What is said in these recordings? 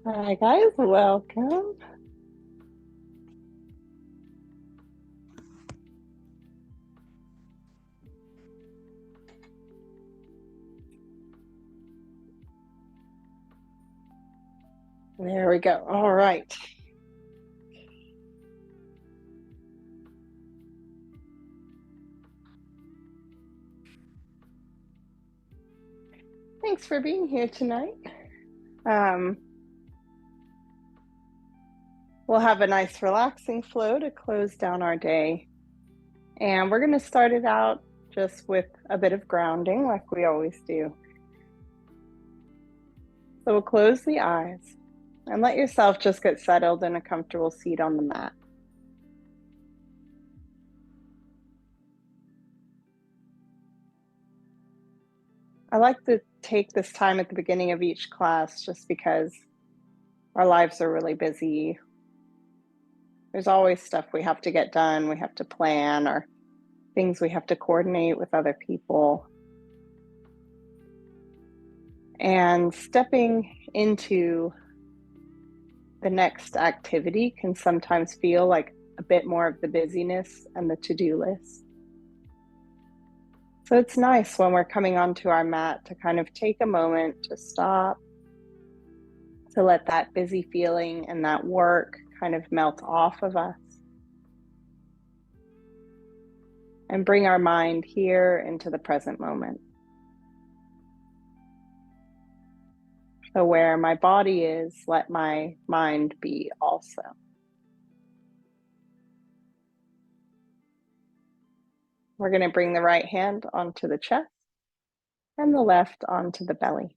Hi guys, welcome. There we go. All right. Thanks for being here tonight. Um, we'll have a nice relaxing flow to close down our day. And we're going to start it out just with a bit of grounding like we always do. So we'll close the eyes and let yourself just get settled in a comfortable seat on the mat. I like to take this time at the beginning of each class just because our lives are really busy. There's always stuff we have to get done, we have to plan, or things we have to coordinate with other people. And stepping into the next activity can sometimes feel like a bit more of the busyness and the to-do list. So it's nice when we're coming onto our mat to kind of take a moment to stop, to let that busy feeling and that work kind of melt off of us and bring our mind here into the present moment. So where my body is, let my mind be also. We're going to bring the right hand onto the chest and the left onto the belly.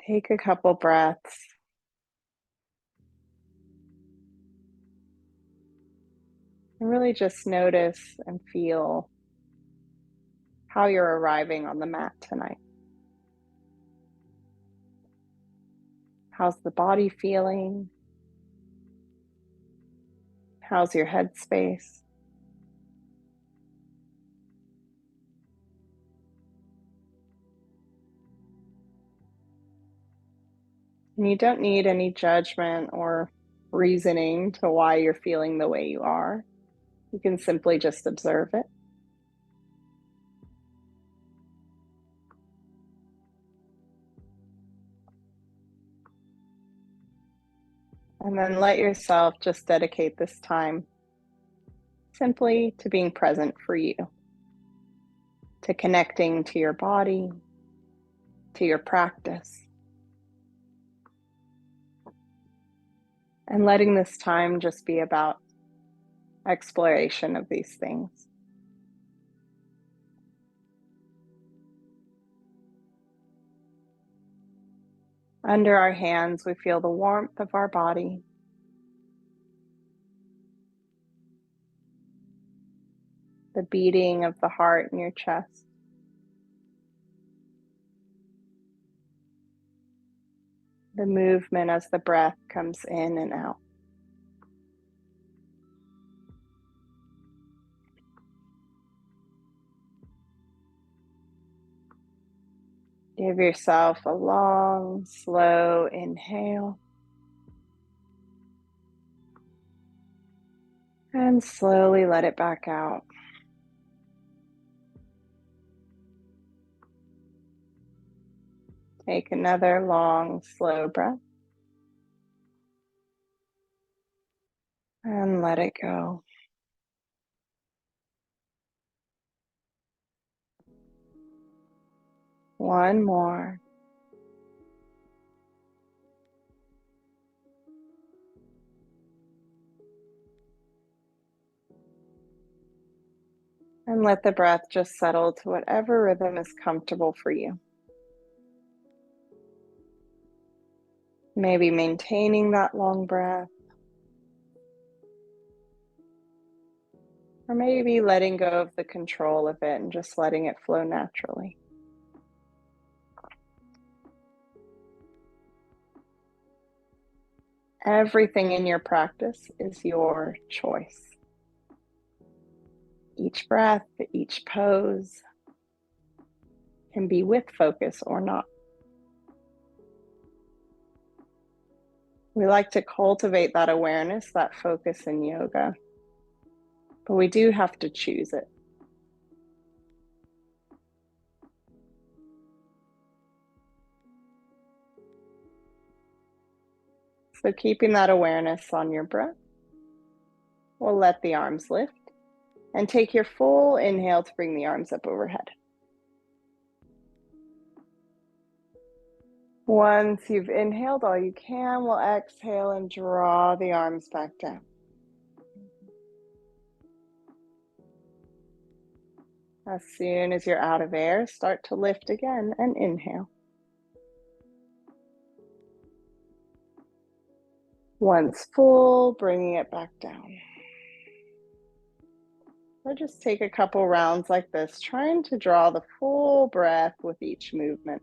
Take a couple breaths. And really just notice and feel how you're arriving on the mat tonight. How's the body feeling? How's your headspace? And you don't need any judgment or reasoning to why you're feeling the way you are. You can simply just observe it. And then let yourself just dedicate this time simply to being present for you, to connecting to your body, to your practice, and letting this time just be about exploration of these things. Under our hands, we feel the warmth of our body. The beating of the heart in your chest. The movement as the breath comes in and out. Give yourself a long, slow inhale. And slowly let it back out. Take another long, slow breath. And let it go. One more. And let the breath just settle to whatever rhythm is comfortable for you. Maybe maintaining that long breath. Or maybe letting go of the control of it and just letting it flow naturally. Everything in your practice is your choice. Each breath, each pose, can be with focus or not. We like to cultivate that awareness, that focus in yoga, but we do have to choose it. So keeping that awareness on your breath, we'll let the arms lift and take your full inhale to bring the arms up overhead. Once you've inhaled all you can, we'll exhale and draw the arms back down. As soon as you're out of air, start to lift again and inhale. Once full, bringing it back down. So just take a couple rounds like this, trying to draw the full breath with each movement.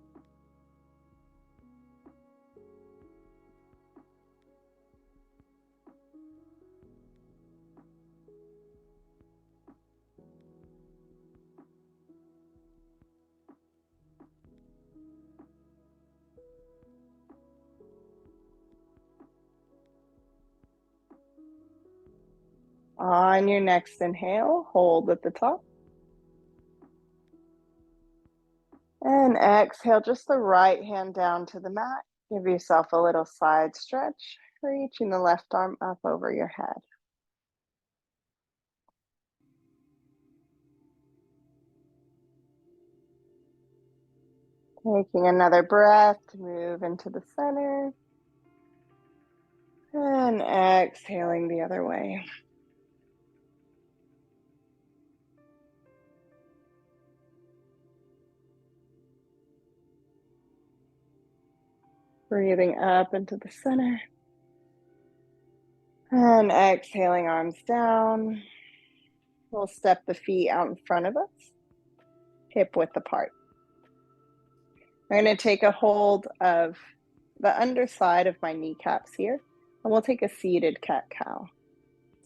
On your next inhale, hold at the top. And exhale, just the right hand down to the mat. Give yourself a little side stretch, reaching the left arm up over your head. Taking another breath to move into the center. And exhaling the other way. Breathing up into the center. And exhaling, arms down. We'll step the feet out in front of us, hip width apart. I'm going to take a hold of the underside of my kneecaps here, and we'll take a seated cat-cow.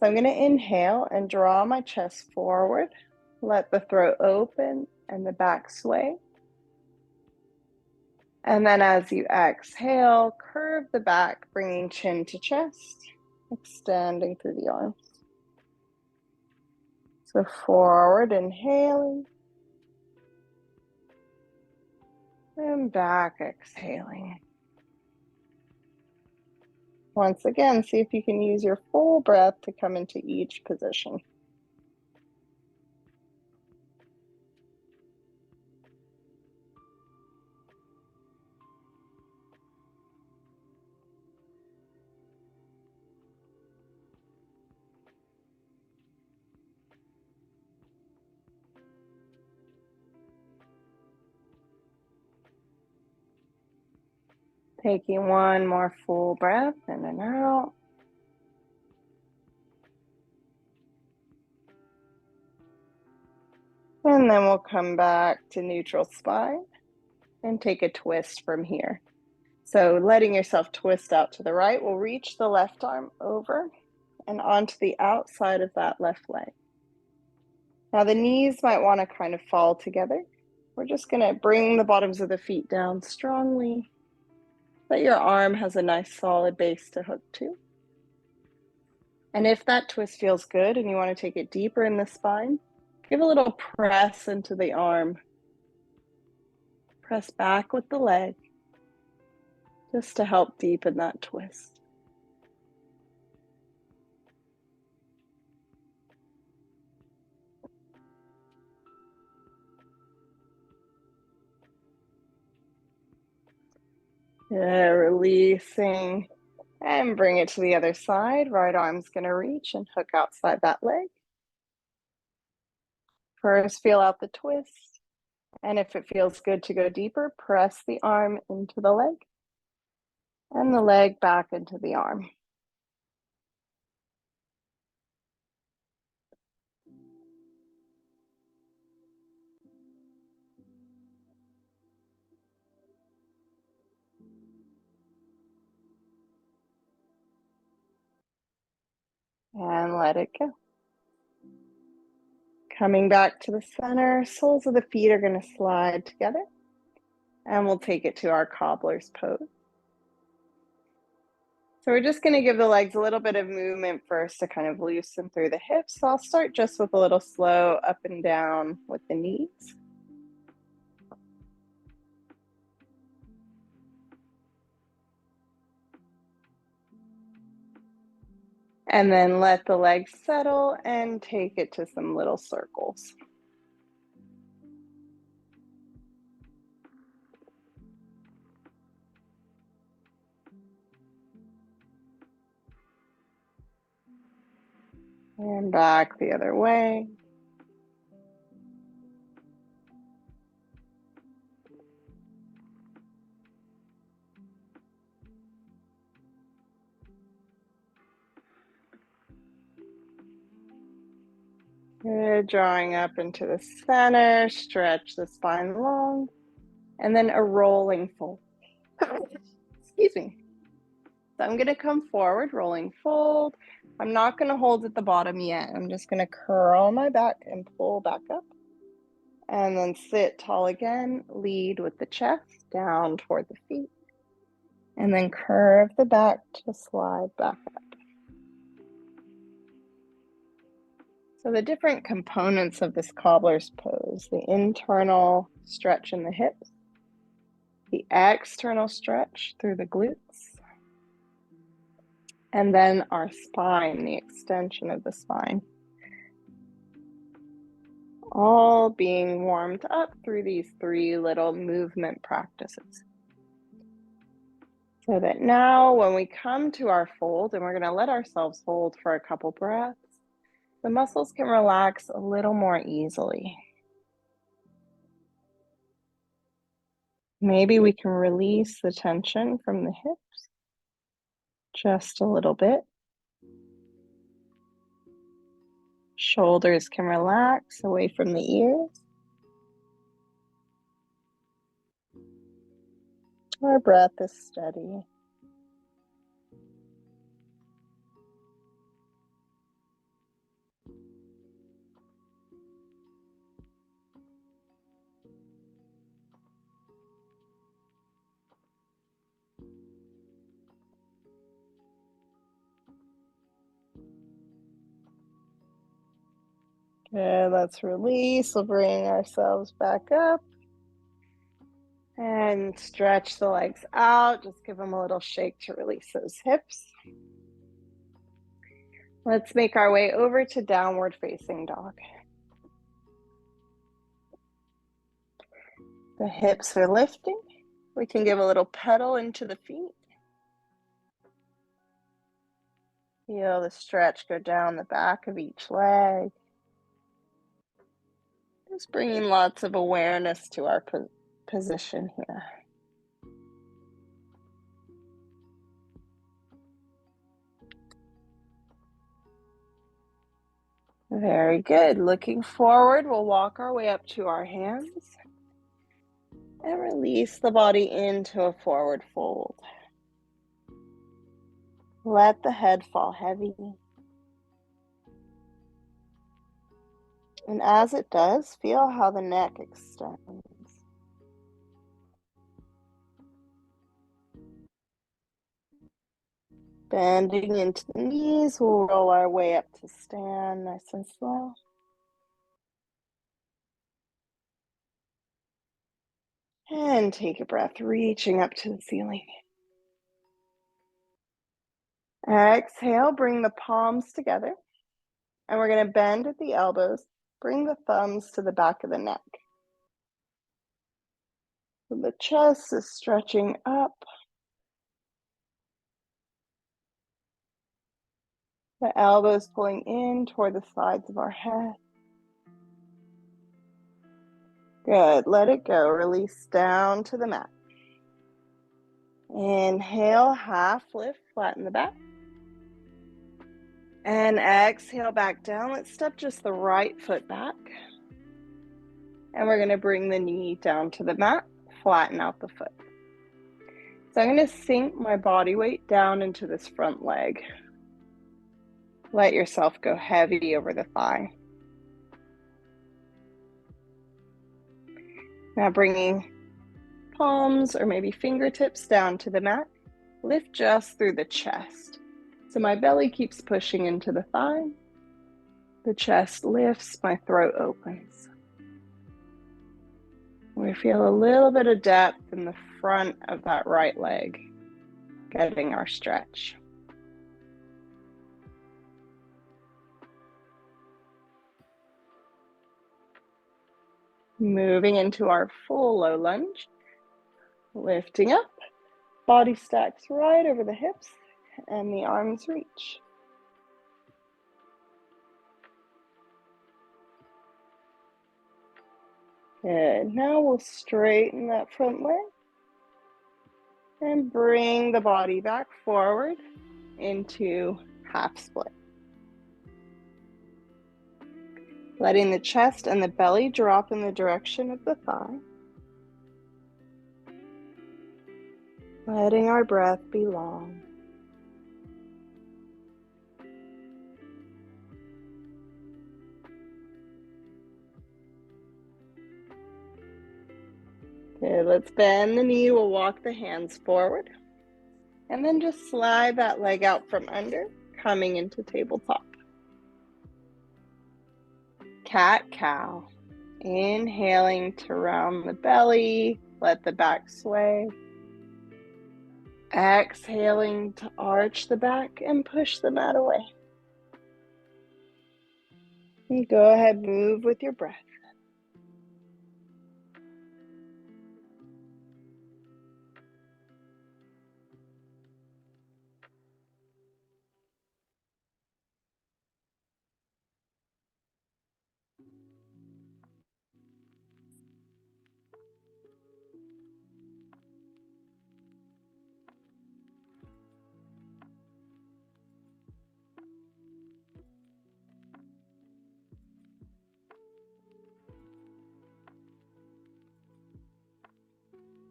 So I'm going to inhale and draw my chest forward, let the throat open and the back sway. And then as you exhale, curve the back, bringing chin to chest, extending through the arms. So forward, inhaling. And back, exhaling. Once again, see if you can use your full breath to come into each position. Taking one more full breath in and out. And then we'll come back to neutral spine and take a twist from here. So letting yourself twist out to the right, we'll reach the left arm over and onto the outside of that left leg. Now the knees might want to kind of fall together. We're just going to bring the bottoms of the feet down strongly. That your arm has a nice solid base to hook to. And if that twist feels good and you want to take it deeper in the spine, give a little press into the arm. Press back with the leg, just to help deepen that twist. Yeah, releasing. And bring it to the other side. Right arm's going to reach and hook outside that leg. First, feel out the twist. And if it feels good to go deeper, press the arm into the leg. And the leg back into the arm. And let it go. Coming back to the center, soles of the feet are going to slide together. And we'll take it to our cobbler's pose. So we're just going to give the legs a little bit of movement first to kind of loosen through the hips. So I'll start just with a little slow up and down with the knees. And then let the legs settle and take it to some little circles. And back the other way. Good, drawing up into the center, stretch the spine long, and then a rolling fold. Excuse me. So I'm going to come forward, rolling fold. I'm not going to hold at the bottom yet. I'm just going to curl my back and pull back up. And then sit tall again, lead with the chest down toward the feet. And then curve the back to slide back up. So the different components of this cobbler's pose, the internal stretch in the hips, the external stretch through the glutes, and then our spine, the extension of the spine, all being warmed up through these 3 little movement practices. So that now when we come to our fold, and we're going to let ourselves hold for a couple breaths, the muscles can relax a little more easily. Maybe we can release the tension from the hips just a little bit. Shoulders can relax away from the ears. Our breath is steady. Good, let's release. We'll bring ourselves back up. And stretch the legs out. Just give them a little shake to release those hips. Let's make our way over to downward facing dog. The hips are lifting. We can give a little pedal into the feet. Feel the stretch go down the back of each leg. Just bringing lots of awareness to our position here. Very good. Looking forward, we'll walk our way up to our hands and release the body into a forward fold. Let the head fall heavy. And as it does, feel how the neck extends. Bending into the knees, we'll roll our way up to stand nice and slow. And take a breath, reaching up to the ceiling. Exhale, bring the palms together. And we're going to bend at the elbows. Bring the thumbs to the back of the neck. So the chest is stretching up. The elbows pulling in toward the sides of our head. Good. Let it go. Release down to the mat. Inhale, half lift, flatten the back. And exhale back down. Let's step just the right foot back. And we're going to bring the knee down to the mat, flatten out the foot. So I'm going to sink my body weight down into this front leg. Let yourself go heavy over the thigh. Now bringing palms or maybe fingertips down to the mat. Lift just through the chest. So my belly keeps pushing into the thigh. The chest lifts, my throat opens. We feel a little bit of depth in the front of that right leg, getting our stretch. Moving into our full low lunge, lifting up, body stacks right over the hips and the arms reach. Good. Now we'll straighten that front leg and bring the body back forward into half split. Letting the chest and the belly drop in the direction of the thigh. Letting our breath be long. Good, let's bend the knee. We'll walk the hands forward. And then just slide that leg out from under, coming into tabletop. Cat-cow. Inhaling to round the belly, let the back sway. Exhaling to arch the back and push the mat away. And go ahead, move with your breath.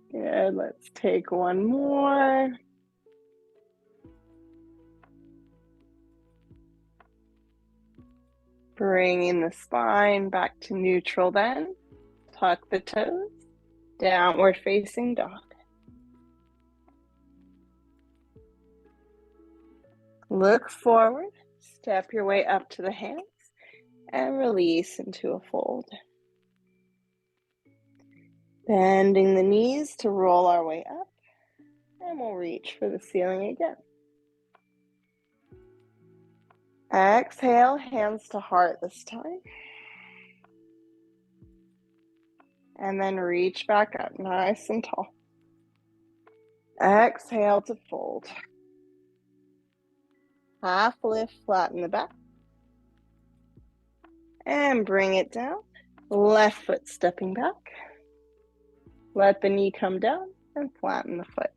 Good, let's take one more. Bringing the spine back to neutral then. Tuck the toes, downward facing dog. Look forward, step your way up to the hands, and release into a fold. Bending the knees to roll our way up, and we'll reach for the ceiling again. Exhale, hands to heart this time. And then reach back up, nice and tall. Exhale to fold. Half lift, flatten the back. And bring it down. Left foot stepping back. Let the knee come down and flatten the foot.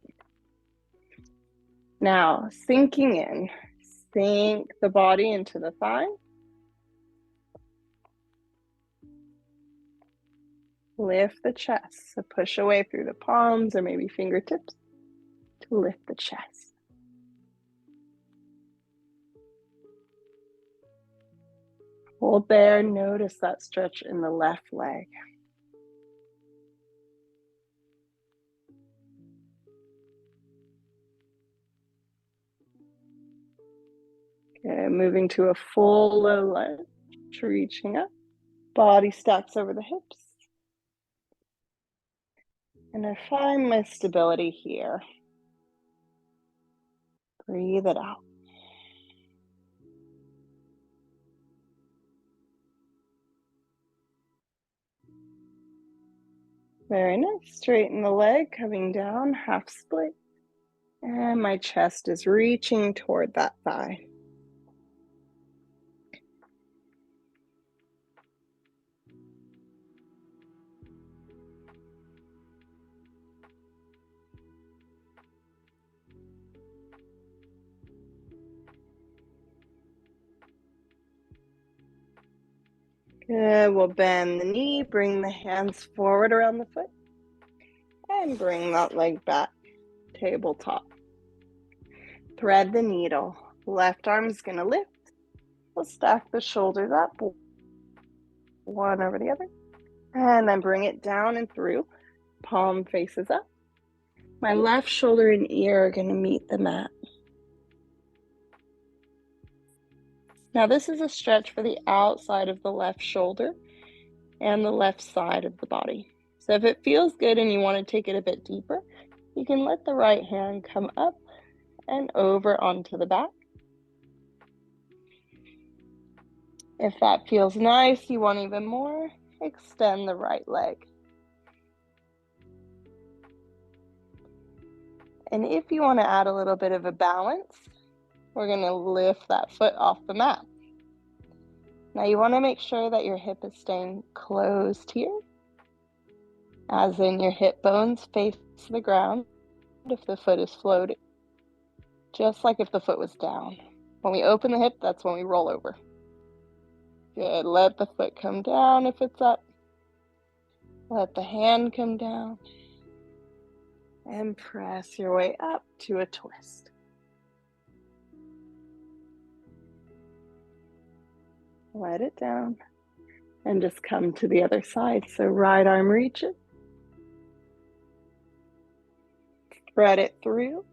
Now, sinking in, sink the body into the thigh. Lift the chest, so push away through the palms or maybe fingertips to lift the chest. Hold there, notice that stretch in the left leg. Okay, moving to a full low lunge, reaching up, body stacks over the hips. And I find my stability here. Breathe it out. Very nice. Straighten the leg, coming down, half split. And my chest is reaching toward that thigh. Good, we'll bend the knee, bring the hands forward around the foot, and bring that leg back, tabletop. Thread the needle. Left arm's gonna lift. We'll stack the shoulders up, one over the other, and then bring it down and through. palm faces up. My left shoulder and ear are going to meet the mat. Now this is a stretch for the outside of the left shoulder and the left side of the body. So if it feels good and you want to take it a bit deeper, you can let the right hand come up and over onto the back. If that feels nice, you want even more, extend the right leg. And if you want to add a little bit of a balance, we're going to lift that foot off the mat. Now you want to make sure that your hip is staying closed here, as in your hip bones face the ground if the foot is floating, just like if the foot was down. When we open the hip, that's when we roll over. Good. Let the foot come down if it's up. Let the hand come down. And press your way up to a twist. Let it down. And just come to the other side. So right arm reaches. Thread it through.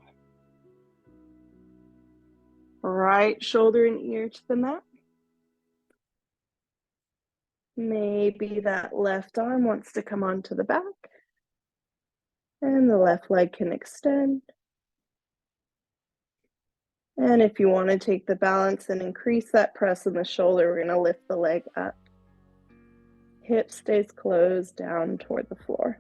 Right shoulder and ear to the mat. Maybe that left arm wants to come onto the back. And the left leg can extend. And if you want to take the balance and increase that press in the shoulder, we're going to lift the leg up. Hip stays closed down toward the floor.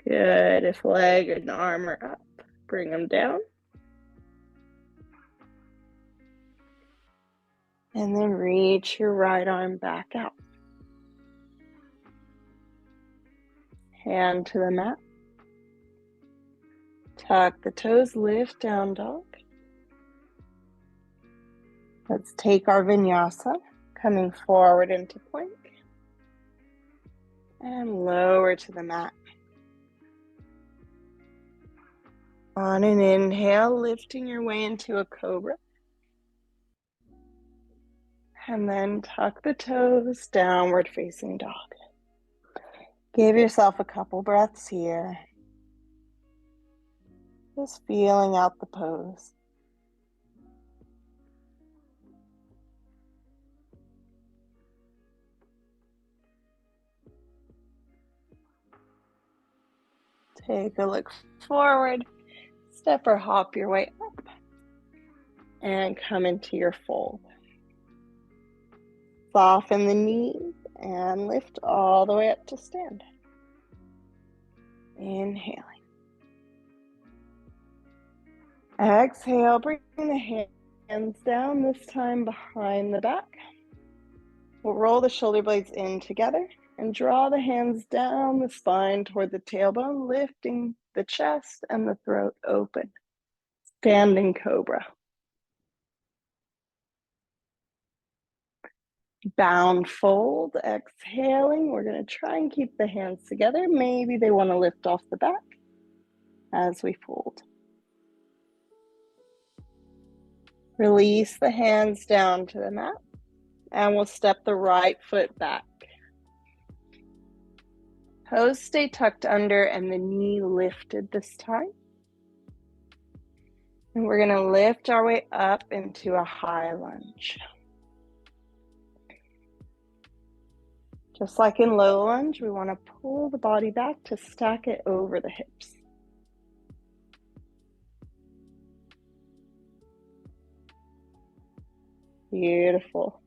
Good. If leg and arm are up, bring them down. And then reach your right arm back out. Hand to the mat. Tuck the toes, lift down dog. Let's take our vinyasa, coming forward into plank. And lower to the mat. On an inhale, lifting your way into a cobra. And then tuck the toes, downward facing dog. Give yourself a couple breaths here. Just feeling out the pose. Take a look forward. Step or hop your way up. And come into your fold. Soften the knees and lift all the way up to stand. Inhaling. Exhale, bring the hands down, this time behind the back. We'll roll the shoulder blades in together and draw the hands down the spine toward the tailbone, lifting the chest and the throat open. Standing cobra. Bound fold, exhaling. We're going to try and keep the hands together. Maybe they want to lift off the back as we fold. Release the hands down to the mat, and we'll step the right foot back. Toes stay tucked under and the knee lifted this time. And we're going to lift our way up into a high lunge. Just like in low lunge, we want to pull the body back to stack it over the hips. Beautiful.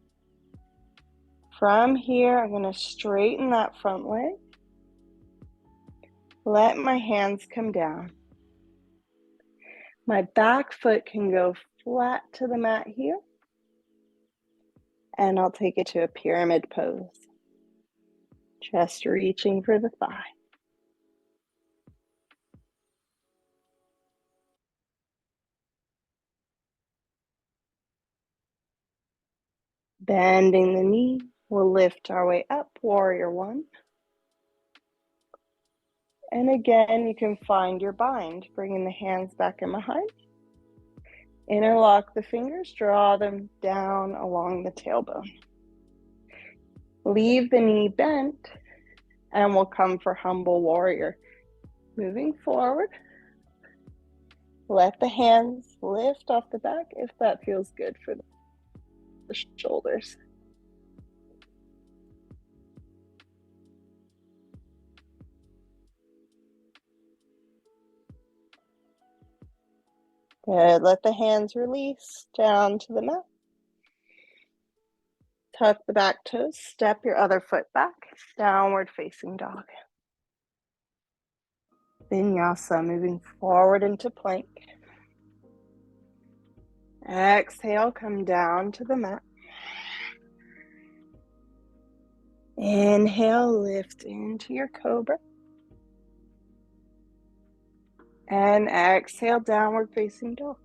From here, I'm going to straighten that front leg. Let my hands come down. My back foot can go flat to the mat here. And I'll take it to a pyramid pose. Chest reaching for the thigh. Bending the knee, we'll lift our way up, warrior one. And again, you can find your bind, bringing the hands back in behind. Interlock the fingers, draw them down along the tailbone. Leave the knee bent, and we'll come for humble warrior. Moving forward, let the hands lift off the back if that feels good for the shoulders. Good. Let the hands release down to the mat. Tuck the back toes, step your other foot back, downward facing dog. Vinyasa, moving forward into plank. Exhale, come down to the mat. Inhale, lift into your cobra. And exhale, downward facing dog.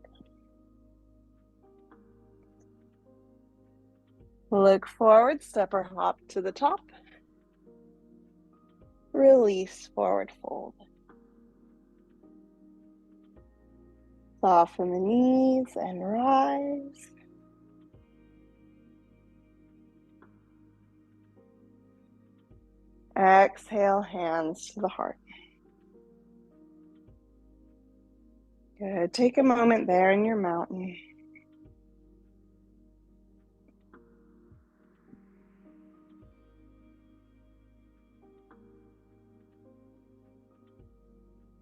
Look forward, step or hop to the top. Release, forward fold. Soften the knees and rise. Exhale, hands to the heart. Good. Take a moment there in your mountain.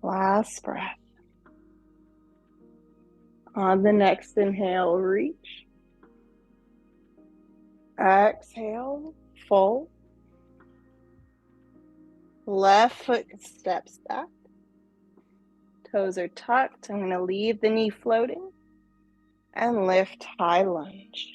Last breath. On the next inhale, reach. Exhale, fold. Left foot steps back. Toes are tucked. I'm going to leave the knee floating and lift high lunge.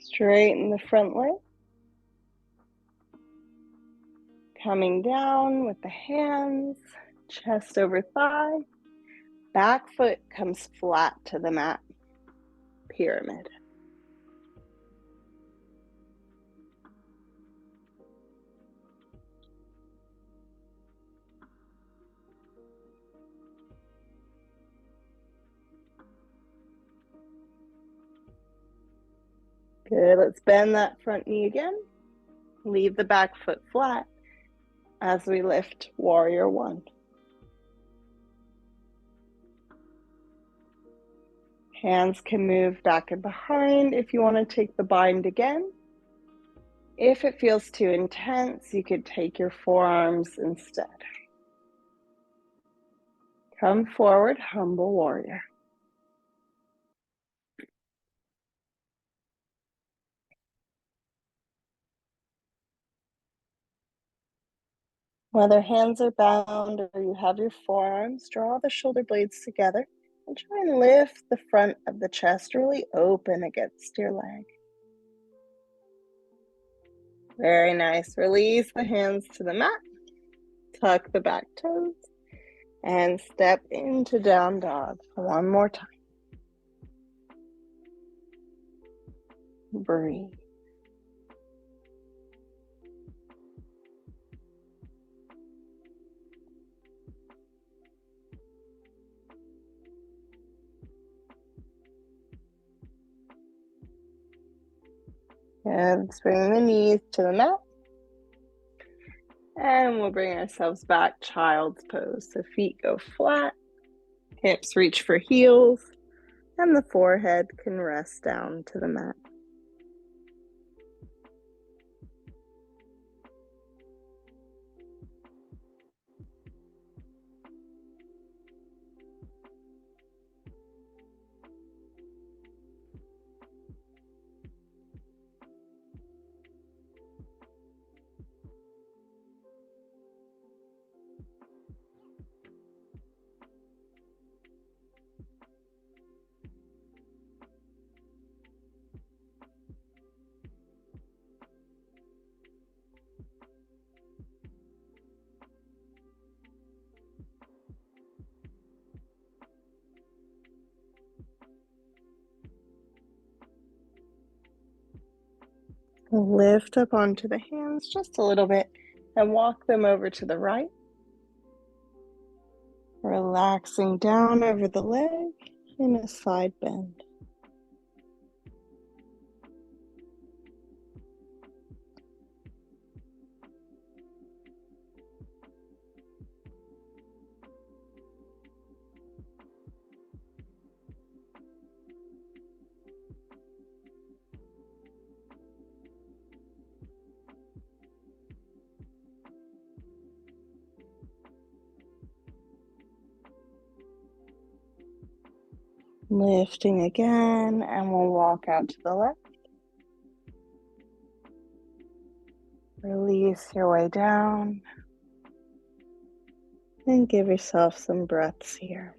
Straighten the front leg. Coming down with the hands, chest over thigh. Back foot comes flat to the mat. Pyramid. Good, let's bend that front knee again. Leave the back foot flat as we lift warrior one. Hands can move back and behind if you want to take the bind again. If it feels too intense, you could take your forearms instead. Come forward, humble warrior. Whether hands are bound or you have your forearms, draw the shoulder blades together and try and lift the front of the chest really open against your leg. Very nice. Release the hands to the mat. Tuck the back toes and step into down dog. One more time. Breathe. And let's bring the knees to the mat. And we'll bring ourselves back, child's pose. So feet go flat, hips reach for heels, and the forehead can rest down to the mat. Lift up onto the hands just a little bit and walk them over to the right. Relaxing down over the leg in a side bend. Lifting again, and we'll walk out to the left. Release your way down. And give yourself some breaths here.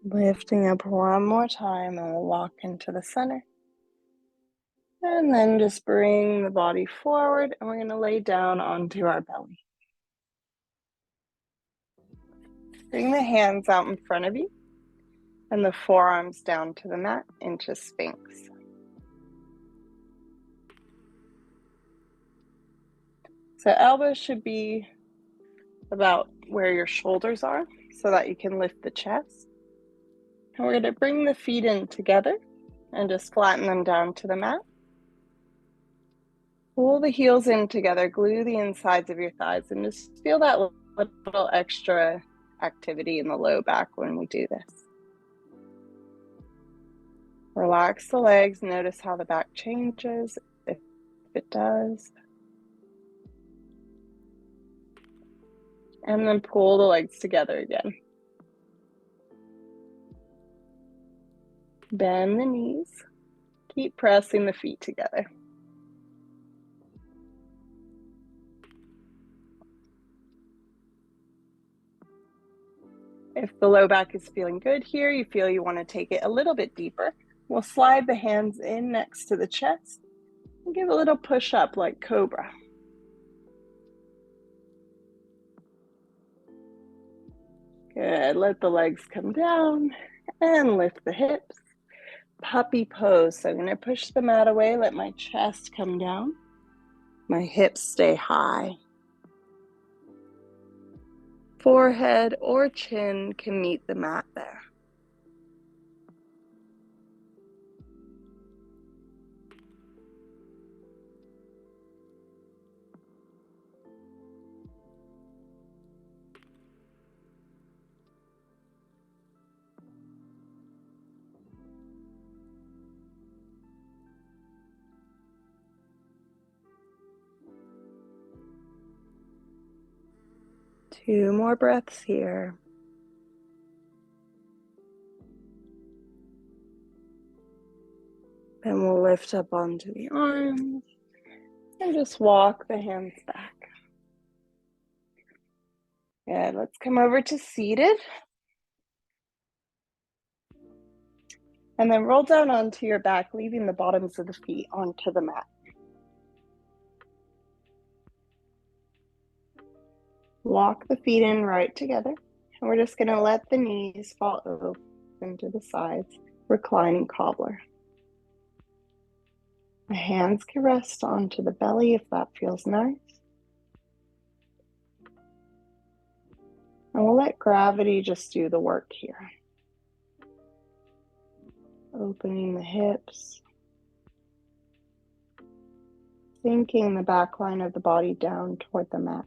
Lifting up one more time, and we'll walk into the center. And then just bring the body forward, and we're going to lay down onto our belly. Bring the hands out in front of you, and the forearms down to the mat into Sphinx. So elbows should be about where your shoulders are so that you can lift the chest. And we're going to bring the feet in together and just flatten them down to the mat. Pull the heels in together, glue the insides of your thighs, and just feel that little extra activity in the low back when we do this. Relax the legs, notice how the back changes, if it does. And then pull the legs together again. Bend the knees. Keep pressing the feet together. If the low back is feeling good here, you feel you want to take it a little bit deeper, we'll slide the hands in next to the chest and give a little push up like cobra. Good, let the legs come down and lift the hips. Puppy pose, so I'm going to push the mat away, let my chest come down. My hips stay high. Forehead or chin can meet the mat there. Two more breaths here. Then we'll lift up onto the arms and just walk the hands back. Good, let's come over to seated. And then roll down onto your back, leaving the bottoms of the feet onto the mat. Walk the feet in right together. And we're just going to let the knees fall open to the sides, reclining cobbler. The hands can rest onto the belly if that feels nice. And we'll let gravity just do the work here. Opening the hips. Sinking the back line of the body down toward the mat.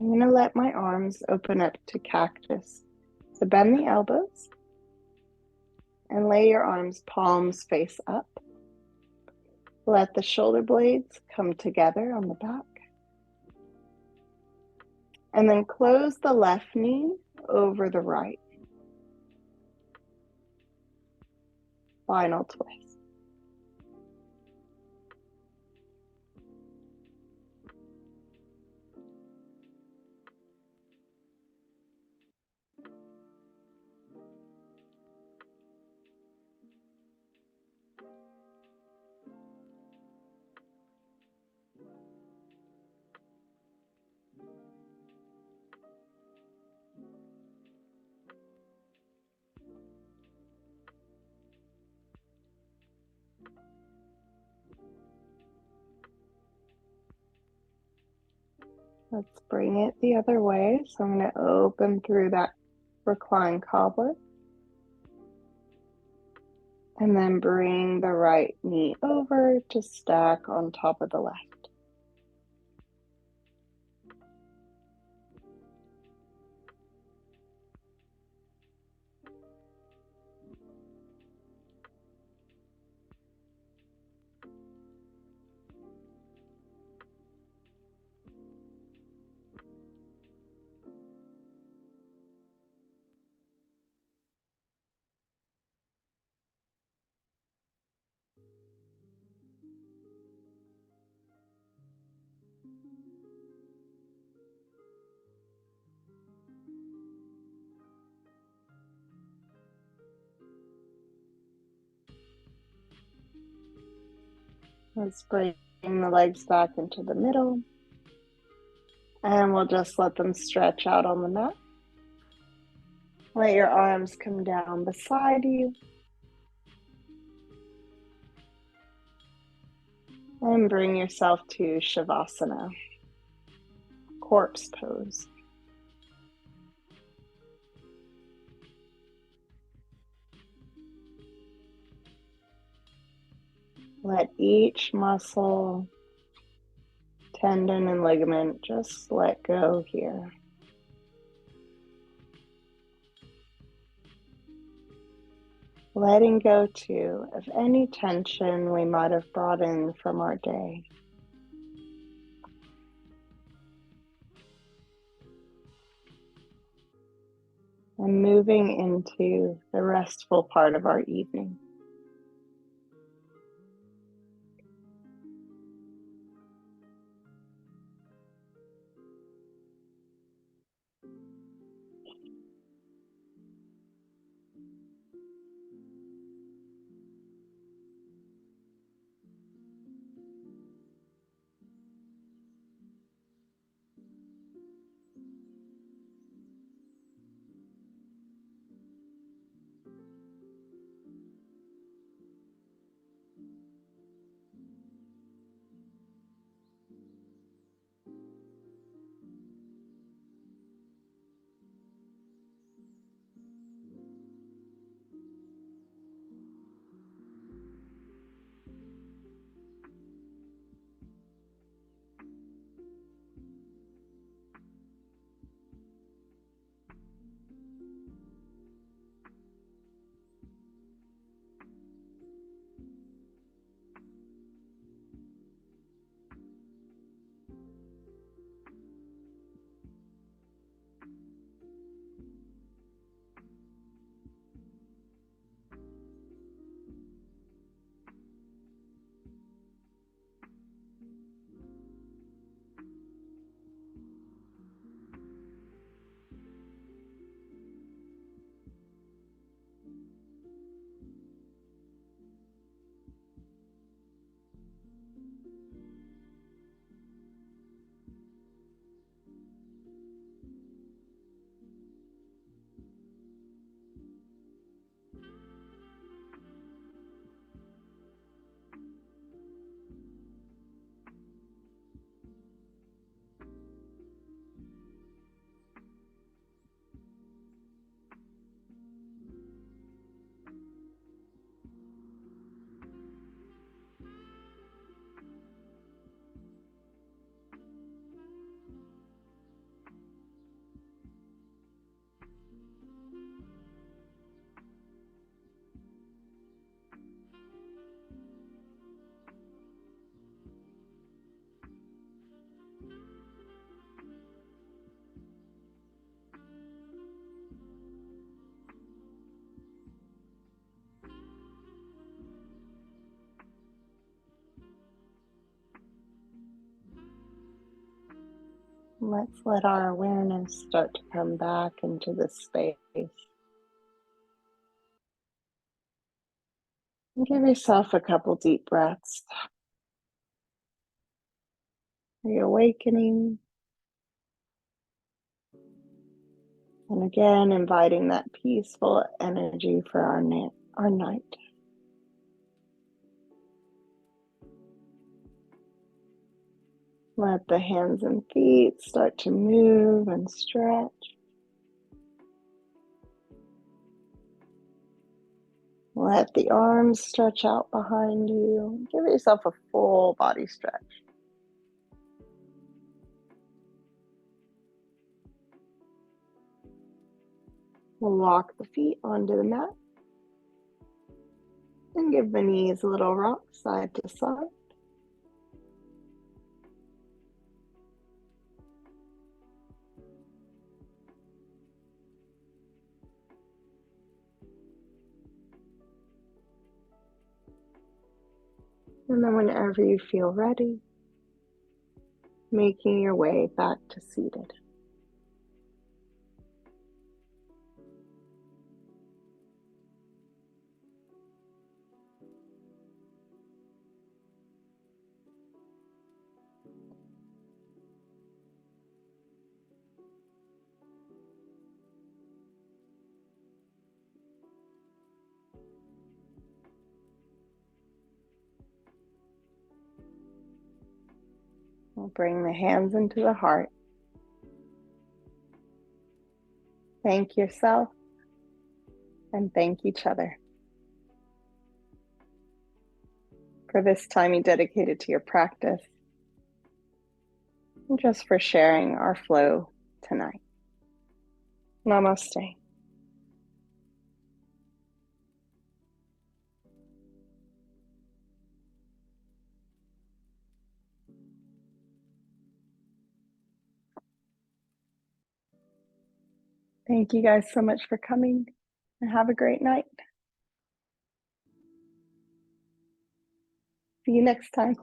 I'm going to let my arms open up to cactus. So bend the elbows and lay your arms palms face up. Let the shoulder blades come together on the back. And then close the left knee over the right. final twist. Let's bring it the other way. So I'm going to open through that reclined cobbler. And then bring the right knee over to stack on top of the left. Let's bring the legs back into the middle. And we'll just let them stretch out on the mat. Let your arms come down beside you. And bring yourself to Shavasana, corpse pose. Let each muscle, tendon, and ligament just let go here. Letting go too of any tension we might have brought in from our day. And moving into the restful part of our evening. Let's let our awareness start to come back into this space. And give yourself a couple deep breaths. Reawakening. And again, inviting that peaceful energy for our night. Let the hands and feet start to move and stretch. Let the arms stretch out behind you. Give yourself a full body stretch. We'll walk the feet onto the mat and give the knees a little rock side to side. And then whenever you feel ready, making your way back to seated. We'll bring the hands into the heart. Thank yourself and thank each other for this time you dedicated to your practice and just for sharing our flow tonight. Namaste. Thank you guys so much for coming and have a great night. See you next time.